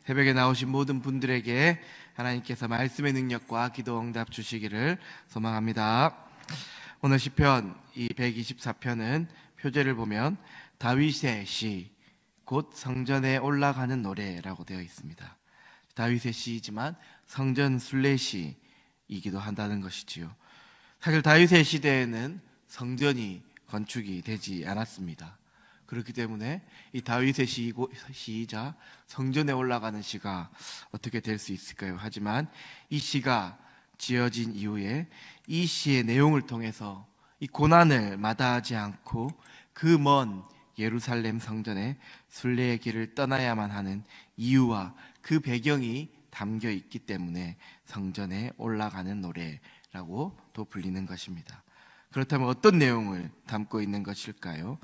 새벽에 나오신 모든 분들에게 하나님께서 말씀의 능력과 기도 응답 주시기를 소망합니다. 오늘 시편 이 124편은 표제를 보면 다윗의 시, 곧 성전에 올라가는 노래라고 되어 있습니다. 다윗의 시이지만 성전 순례시이기도 한다는 것이지요. 사실 다윗의 시대에는 성전이 건축이 되지 않았습니다. 그렇기 때문에 이 다윗의 시이자 성전에 올라가는 시가 어떻게 될 수 있을까요? 하지만 이 시가 지어진 이후에 이 시의 내용을 통해서 이 고난을 마다하지 않고 그 먼 예루살렘 성전에 순례의 길을 떠나야만 하는 이유와 그 배경이 담겨 있기 때문에 성전에 올라가는 노래라고 또 불리는 것입니다. 그렇다면 어떤 내용을 담고 있는 것일까요?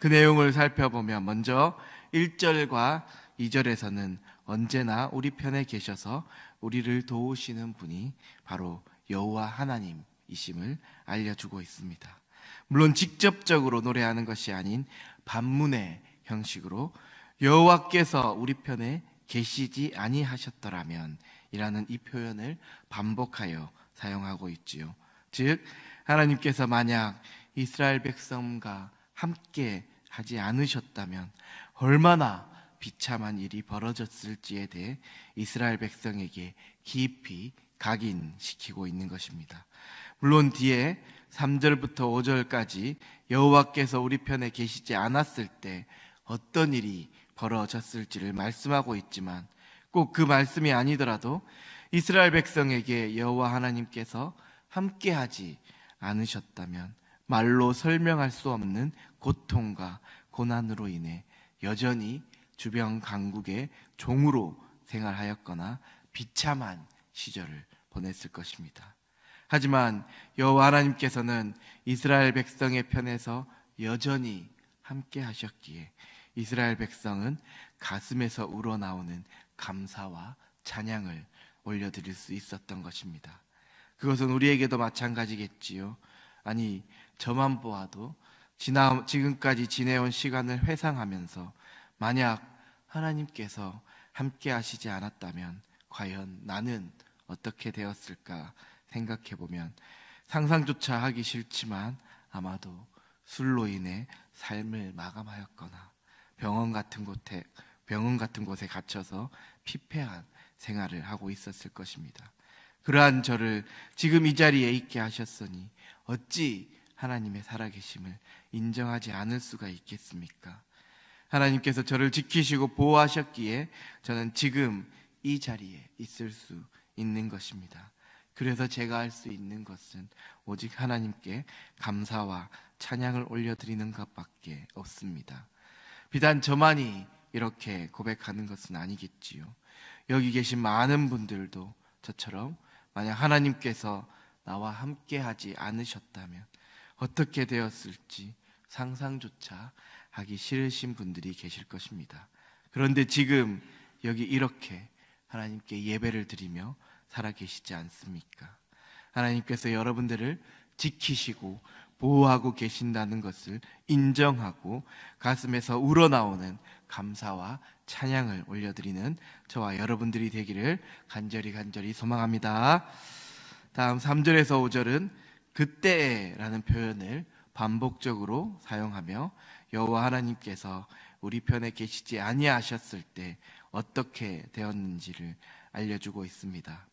그 내용을 살펴보면 먼저 1절과 2절에서는 언제나 우리 편에 계셔서 우리를 도우시는 분이 바로 여호와 하나님이심을 알려주고 있습니다. 물론 직접적으로 노래하는 것이 아닌 반문의 형식으로 여호와께서 우리 편에 계시지 아니하셨더라면 이라는 이 표현을 반복하여 사용하고 있지요. 즉 하나님께서 만약 이스라엘 백성과 함께 하지 않으셨다면 얼마나 비참한 일이 벌어졌을지에 대해 이스라엘 백성에게 깊이 각인시키고 있는 것입니다. 물론 뒤에 3절부터 5절까지 여호와께서 우리 편에 계시지 않았을 때 어떤 일이 벌어졌을지를 말씀하고 있지만 꼭 그 말씀이 아니더라도 이스라엘 백성에게 여호와 하나님께서 함께하지 않으셨다면 말로 설명할 수 없는 고통과 고난으로 인해 여전히 주변 강국의 종으로 생활하였거나 비참한 시절을 보냈을 것입니다. 하지만 여호와 하나님께서는 이스라엘 백성의 편에서 여전히 함께 하셨기에 이스라엘 백성은 가슴에서 우러나오는 감사와 찬양을 올려드릴 수 있었던 것입니다. 그것은 우리에게도 마찬가지겠지요. 아니, 저만 보아도 지금까지 지내온 시간을 회상하면서 만약 하나님께서 함께 하시지 않았다면 과연 나는 어떻게 되었을까 생각해보면 상상조차 하기 싫지만 아마도 술로 인해 삶을 마감하였거나 병원 같은 곳에 갇혀서 피폐한 생활을 하고 있었을 것입니다. 그러한 저를 지금 이 자리에 있게 하셨으니 어찌 하나님의 살아계심을 인정하지 않을 수가 있겠습니까? 하나님께서 저를 지키시고 보호하셨기에 저는 지금 이 자리에 있을 수 있는 것입니다. 그래서 제가 할 수 있는 것은 오직 하나님께 감사와 찬양을 올려드리는 것밖에 없습니다. 비단 저만이 이렇게 고백하는 것은 아니겠지요. 여기 계신 많은 분들도 저처럼 만약 하나님께서 나와 함께 하지 않으셨다면 어떻게 되었을지 상상조차 하기 싫으신 분들이 계실 것입니다. 그런데 지금 여기 이렇게 하나님께 예배를 드리며 살아계시지 않습니까? 하나님께서 여러분들을 지키시고 보호하고 계신다는 것을 인정하고 가슴에서 우러나오는 감사와 찬양을 올려드리는 저와 여러분들이 되기를 간절히 소망합니다. 다음 3절에서 5절은 그때라는 표현을 반복적으로 사용하며 여호와 하나님께서 우리 편에 계시지 아니하셨을 때 어떻게 되었는지를 알려주고 있습니다.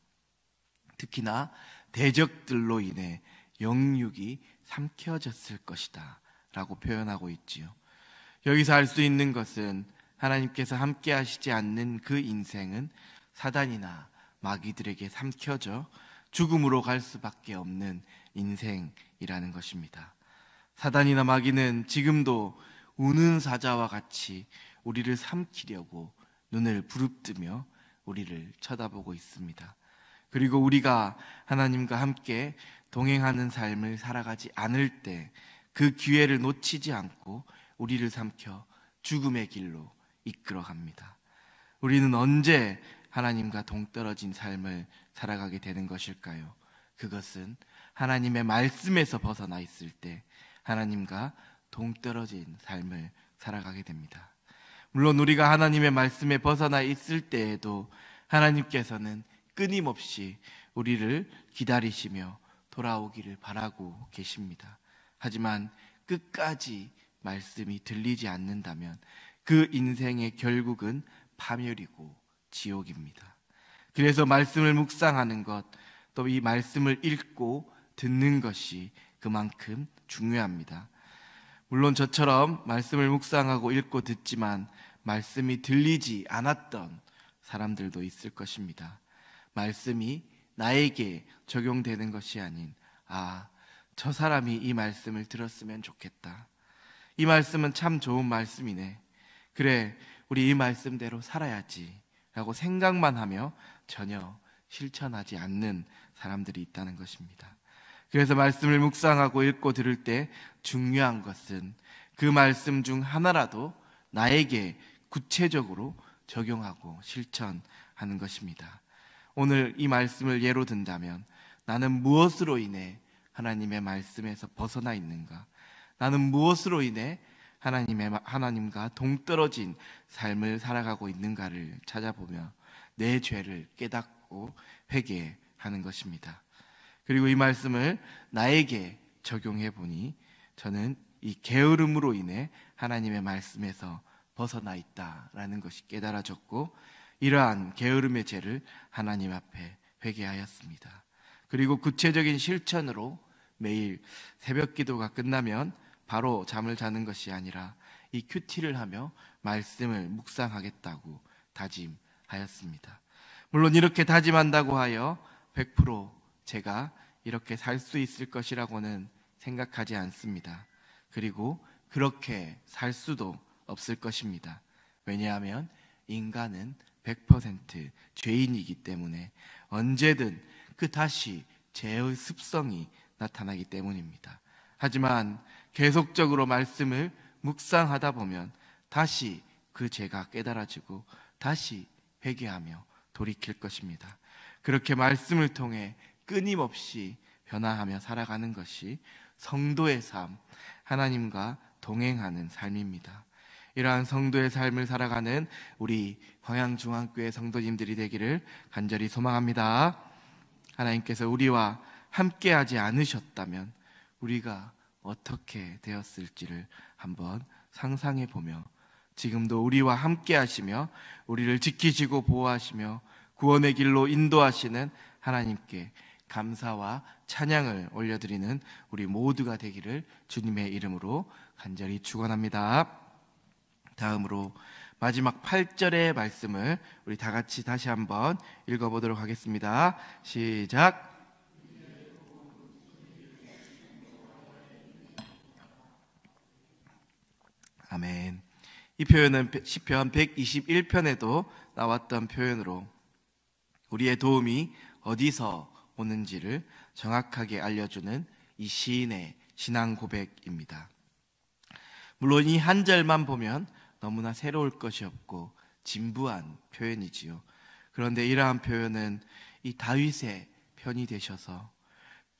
특히나 대적들로 인해 영육이 삼켜졌을 것이다 라고 표현하고 있지요. 여기서 알 수 있는 것은 하나님께서 함께 하시지 않는 그 인생은 사단이나 마귀들에게 삼켜져 죽음으로 갈 수밖에 없는 인생이라는 것입니다. 사단이나 마귀는 지금도 우는 사자와 같이 우리를 삼키려고 눈을 부릅뜨며 우리를 쳐다보고 있습니다. 그리고 우리가 하나님과 함께 동행하는 삶을 살아가지 않을 때 그 기회를 놓치지 않고 우리를 삼켜 죽음의 길로 이끌어갑니다. 우리는 언제 하나님과 동떨어진 삶을 살아가게 되는 것일까요? 그것은 하나님의 말씀에서 벗어나 있을 때 하나님과 동떨어진 삶을 살아가게 됩니다. 물론 우리가 하나님의 말씀에 벗어나 있을 때에도 하나님께서는 끊임없이 우리를 기다리시며 돌아오기를 바라고 계십니다. 하지만 끝까지 말씀이 들리지 않는다면 그 인생의 결국은 파멸이고 지옥입니다. 그래서 말씀을 묵상하는 것, 또 이 말씀을 읽고 듣는 것이 그만큼 중요합니다. 물론 저처럼 말씀을 묵상하고 읽고 듣지만 말씀이 들리지 않았던 사람들도 있을 것입니다. 말씀이 나에게 적용되는 것이 아닌, 저 사람이 이 말씀을 들었으면 좋겠다. 이 말씀은 참 좋은 말씀이네. 그래, 우리 이 말씀대로 살아야지 라고 생각만 하며 전혀 실천하지 않는 사람들이 있다는 것입니다. 그래서 말씀을 묵상하고 읽고 들을 때 중요한 것은 그 말씀 중 하나라도 나에게 구체적으로 적용하고 실천하는 것입니다. 오늘 이 말씀을 예로 든다면 나는 무엇으로 인해 하나님의 말씀에서 벗어나 있는가? 나는 무엇으로 인해 하나님과 동떨어진 삶을 살아가고 있는가를 찾아보며 내 죄를 깨닫고 회개하는 것입니다. 그리고 이 말씀을 나에게 적용해 보니 저는 이 게으름으로 인해 하나님의 말씀에서 벗어나 있다라는 것이 깨달아졌고, 이러한 게으름의 죄를 하나님 앞에 회개하였습니다. 그리고 구체적인 실천으로 매일 새벽 기도가 끝나면 바로 잠을 자는 것이 아니라 이 큐티를 하며 말씀을 묵상하겠다고 다짐하였습니다. 물론 이렇게 다짐한다고 하여 100% 제가 이렇게 살 수 있을 것이라고는 생각하지 않습니다. 그리고 그렇게 살 수도 없을 것입니다. 왜냐하면 인간은 100% 죄인이기 때문에 언제든 다시 죄의 습성이 나타나기 때문입니다. 하지만 계속적으로 말씀을 묵상하다 보면 다시 그 죄가 깨달아지고 다시 회개하며 돌이킬 것입니다. 그렇게 말씀을 통해 끊임없이 변화하며 살아가는 것이 성도의 삶, 하나님과 동행하는 삶입니다. 이러한 성도의 삶을 살아가는 우리 광양중앙교회 성도님들이 되기를 간절히 소망합니다. 하나님께서 우리와 함께하지 않으셨다면 우리가 어떻게 되었을지를 한번 상상해 보며, 지금도 우리와 함께 하시며 우리를 지키시고 보호하시며 구원의 길로 인도하시는 하나님께 감사와 찬양을 올려드리는 우리 모두가 되기를 주님의 이름으로 간절히 축원합니다. 다음으로 마지막 8절의 말씀을 우리 다 같이 다시 한번 읽어보도록 하겠습니다. 시작. 아멘. 이 표현은 시편 121편에도 나왔던 표현으로 우리의 도움이 어디서 오는지를 정확하게 알려주는 이 시인의 신앙 고백입니다. 물론 이 한 절만 보면 너무나 새로울 것이 없고 진부한 표현이지요. 그런데 이러한 표현은 이 다윗의 편이 되셔서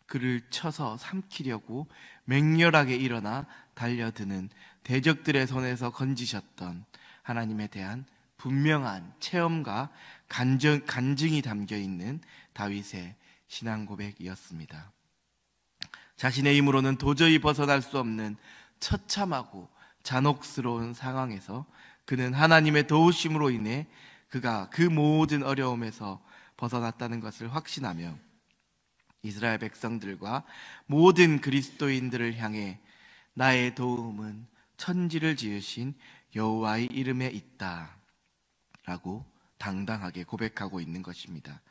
그를 쳐서 삼키려고 맹렬하게 일어나 달려드는 대적들의 손에서 건지셨던 하나님에 대한 분명한 체험과 간증이 담겨있는 다윗의 신앙 고백이었습니다. 자신의 힘으로는 도저히 벗어날 수 없는 처참하고 잔혹스러운 상황에서 그는 하나님의 도우심으로 인해 그가 그 모든 어려움에서 벗어났다는 것을 확신하며 이스라엘 백성들과 모든 그리스도인들을 향해 나의 도움은 천지를 지으신 여호와의 이름에 있다 라고 당당하게 고백하고 있는 것입니다.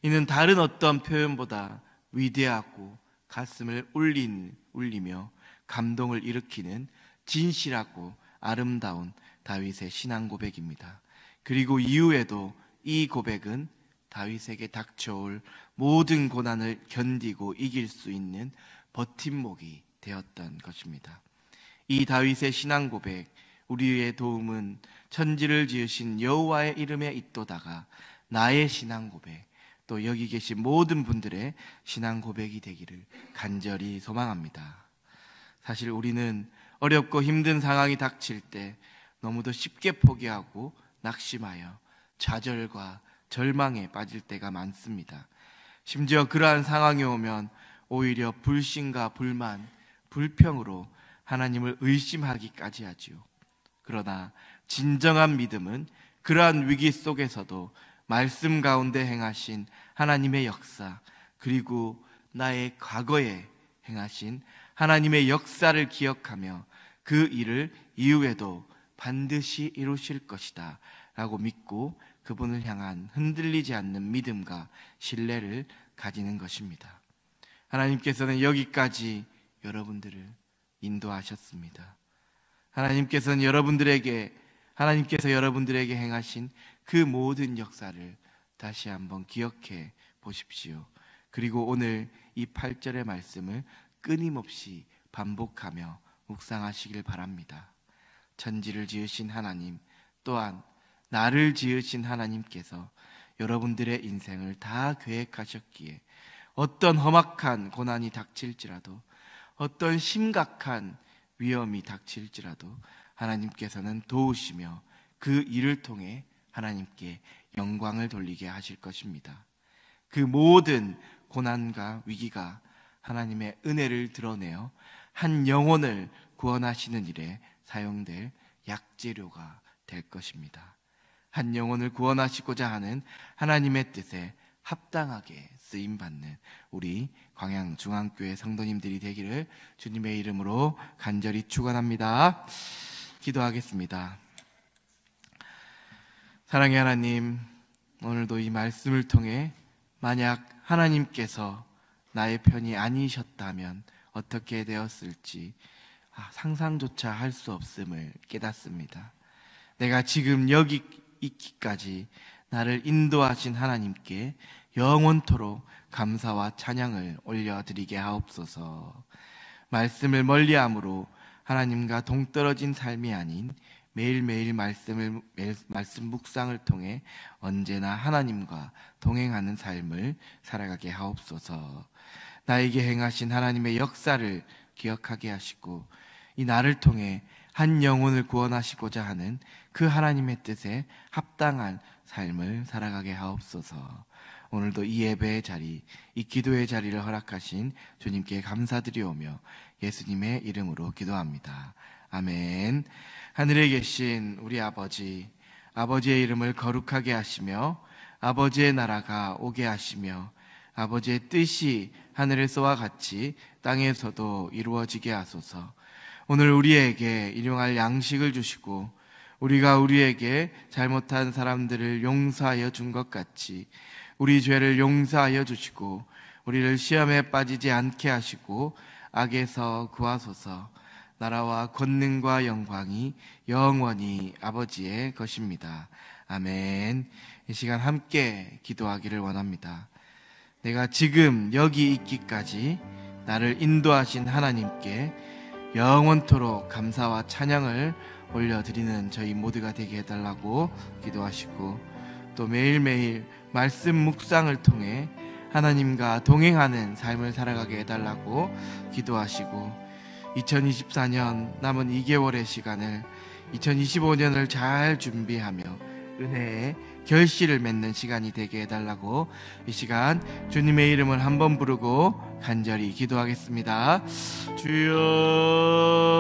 이는 다른 어떤 표현보다 위대하고 가슴을 울리며 감동을 일으키는 진실하고 아름다운 다윗의 신앙 고백입니다. 그리고 이후에도 이 고백은 다윗에게 닥쳐올 모든 고난을 견디고 이길 수 있는 버팀목이 되었던 것입니다. 이 다윗의 신앙 고백, 우리의 도움은 천지를 지으신 여호와의 이름에 있도다가 나의 신앙 고백, 또 여기 계신 모든 분들의 신앙 고백이 되기를 간절히 소망합니다. 사실 우리는 어렵고 힘든 상황이 닥칠 때 너무도 쉽게 포기하고 낙심하여 좌절과 절망에 빠질 때가 많습니다. 심지어 그러한 상황이 오면 오히려 불신과 불만, 불평으로 하나님을 의심하기까지 하지요. 그러나 진정한 믿음은 그러한 위기 속에서도 말씀 가운데 행하신 하나님의 역사, 그리고 나의 과거에 행하신 하나님의 역사를 기억하며 그 일을 이후에도 반드시 이루실 것이다 라고 믿고 그분을 향한 흔들리지 않는 믿음과 신뢰를 가지는 것입니다. 하나님께서는 여기까지 여러분들을 인도하셨습니다. 하나님께서 여러분들에게 행하신 그 모든 역사를 다시 한번 기억해 보십시오. 그리고 오늘 이 8절의 말씀을 끊임없이 반복하며 묵상하시길 바랍니다. 천지를 지으신 하나님, 또한 나를 지으신 하나님께서 여러분들의 인생을 다 계획하셨기에 어떤 험악한 고난이 닥칠지라도, 어떤 심각한 위험이 닥칠지라도 하나님께서는 도우시며 그 일을 통해 하나님께 영광을 돌리게 하실 것입니다. 그 모든 고난과 위기가 하나님의 은혜를 드러내어 한 영혼을 구원하시는 일에 사용될 약재료가 될 것입니다. 한 영혼을 구원하시고자 하는 하나님의 뜻에 합당하게 쓰임받는 우리 광양중앙교회 성도님들이 되기를 주님의 이름으로 간절히 축원합니다. 기도하겠습니다. 사랑의 하나님, 오늘도 이 말씀을 통해 만약 하나님께서 나의 편이 아니셨다면 어떻게 되었을지 상상조차 할 수 없음을 깨닫습니다. 내가 지금 여기 있기까지 나를 인도하신 하나님께 영원토록 감사와 찬양을 올려드리게 하옵소서. 말씀을 멀리함으로 하나님과 동떨어진 삶이 아닌 매일매일 말씀 묵상을 통해 언제나 하나님과 동행하는 삶을 살아가게 하옵소서. 나에게 행하신 하나님의 역사를 기억하게 하시고 이 나를 통해 한 영혼을 구원하시고자 하는 그 하나님의 뜻에 합당한 삶을 살아가게 하옵소서. 오늘도 이 예배의 자리, 이 기도의 자리를 허락하신 주님께 감사드리오며 예수님의 이름으로 기도합니다. 아멘. 하늘에 계신 우리 아버지, 아버지의 이름을 거룩하게 하시며 아버지의 나라가 오게 하시며 아버지의 뜻이 하늘에서와 같이 땅에서도 이루어지게 하소서. 오늘 우리에게 일용할 양식을 주시고 우리가 우리에게 잘못한 사람들을 용서하여 준 것 같이 우리 죄를 용서하여 주시고 우리를 시험에 빠지지 않게 하시고 악에서 구하소서. 나라와 권능과 영광이 영원히 아버지의 것입니다. 아멘. 이 시간 함께 기도하기를 원합니다. 내가 지금 여기 있기까지 나를 인도하신 하나님께 영원토록 감사와 찬양을 올려드리는 저희 모두가 되게 해달라고 기도하시고, 또 매일매일 말씀 묵상을 통해 하나님과 동행하는 삶을 살아가게 해달라고 기도하시고, 2024년 남은 2개월의 시간을 2025년을 잘 준비하며 은혜의 결실을 맺는 시간이 되게 해달라고 이 시간 주님의 이름을 한번 부르고 간절히 기도하겠습니다. 주여.